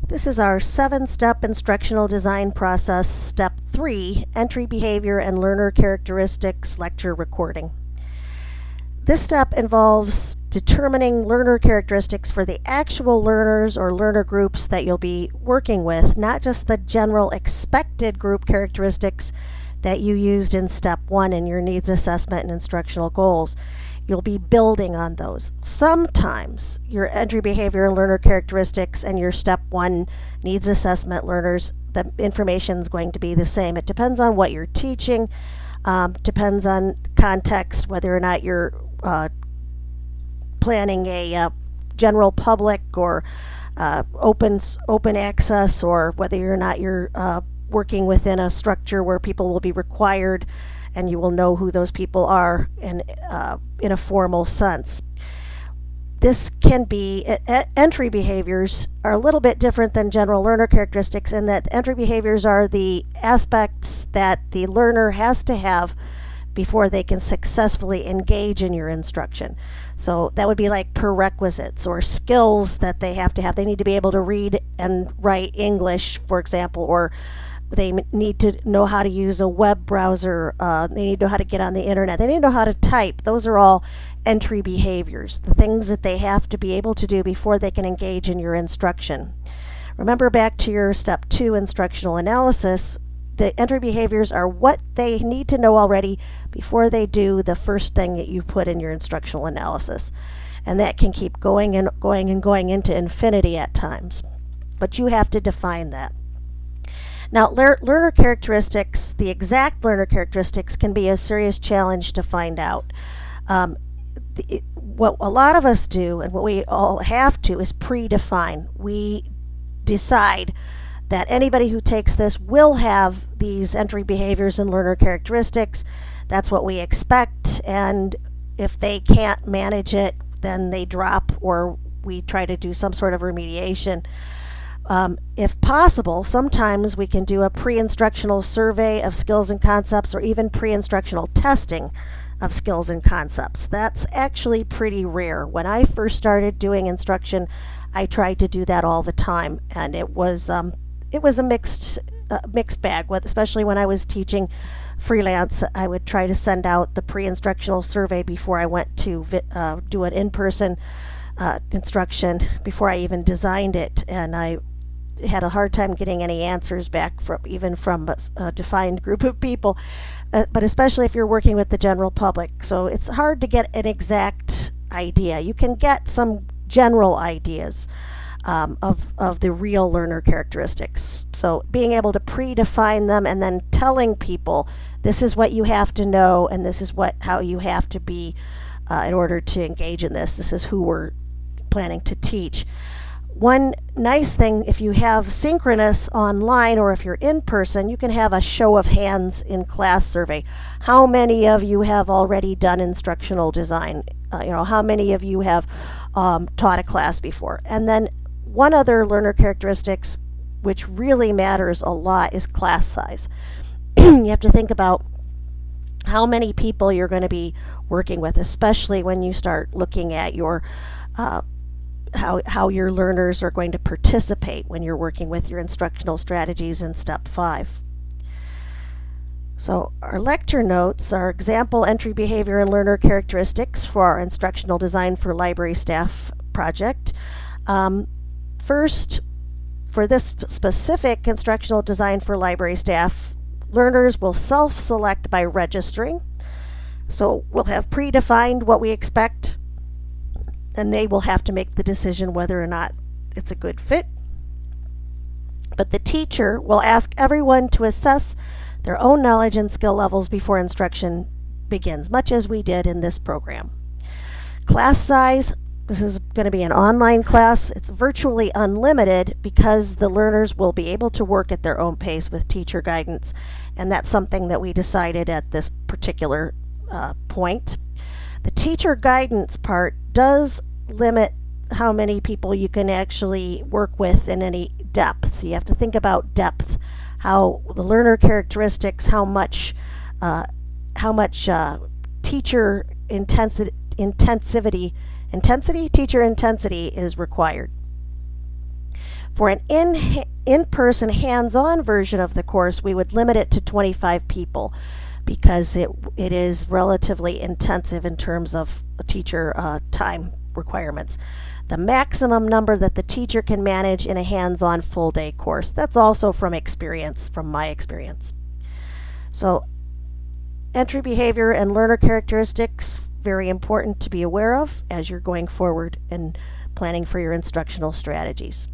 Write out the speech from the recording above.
This is our 7-step instructional design process, step 3, entry behavior and learner characteristics lecture recording. This step involves determining learner characteristics for the actual learners or learner groups that you'll be working with, not just the general expected group characteristics that you used in step 1 in your needs assessment and instructional goals. You'll be building on those. Sometimes your entry behavior and learner characteristics and your step 1 needs assessment learners, the information is going to be the same. It depends on what you're teaching, depends on context, whether or not you're planning a general public or open access, or whether or not you're working within a structure where people will be required and you will know who those people are in a formal sense. This can be, entry behaviors are a little bit different than general learner characteristics in that entry behaviors are the aspects that the learner has to have before they can successfully engage in your instruction. So that would be like prerequisites or skills that they have to have. They need to be able to read and write English, for example, or they need to know how to use a web browser. They need to know how to get on the internet. They need to know how to type. Those are all entry behaviors, the things that they have to be able to do before they can engage in your instruction. Remember back to your step 2 instructional analysis, the entry behaviors are what they need to know already before they do the first thing that you put in your instructional analysis. And that can keep going and going and going into infinity at times. But you have to define that. Now, learner characteristics, the exact learner characteristics, can be a serious challenge to find out. What a lot of us do, and what we all have to, is predefine. We decide that anybody who takes this will have these entry behaviors and learner characteristics. That's what we expect, and if they can't manage it, then they drop, or we try to do some sort of remediation. If possible, sometimes we can do a pre-instructional survey of skills and concepts, or even pre-instructional testing of skills and concepts. That's actually pretty rare. When I first started doing instruction, I tried to do that all the time, and it was a mixed bag. Especially when I was teaching freelance, I would try to send out the pre-instructional survey before I went to do an in-person instruction, before I even designed it, and I had a hard time getting any answers back from a defined group of people, but especially if you're working with the general public. So it's hard to get an exact idea. You can get some general ideas of the real learner characteristics. So being able to predefine them and then telling people this is what you have to know and this is how you have to be in order to engage in this. This is who we're planning to teach. One nice thing, if you have synchronous online or if you're in person, you can have a show of hands in class survey. How many of you have already done instructional design? How many of you have taught a class before? And then one other learner characteristics which really matters a lot is class size. You have to think about how many people you're going to be working with, especially when you start looking at your how your learners are going to participate when you're working with your instructional strategies in step 5. So our lecture notes are example entry behavior and learner characteristics for our instructional design for library staff project. First, for this specific instructional design for library staff, learners will self-select by registering. So we'll have predefined what we expect, and they will have to make the decision whether or not it's a good fit. But the teacher will ask everyone to assess their own knowledge and skill levels before instruction begins, much as we did in this program. Class size, this is going to be an online class. It's virtually unlimited because the learners will be able to work at their own pace with teacher guidance, and that's something that we decided at this particular point. The teacher guidance part does limit how many people you can actually work with in any depth. You have to think about depth, how the learner characteristics, how much teacher teacher intensity is required. For an in-person hands-on version of the course, we would limit it to 25 people because it is relatively intensive in terms of teacher time requirements. The maximum number that the teacher can manage in a hands-on full-day course. That's also from my experience. So entry behavior and learner characteristics, very important to be aware of as you're going forward and planning for your instructional strategies.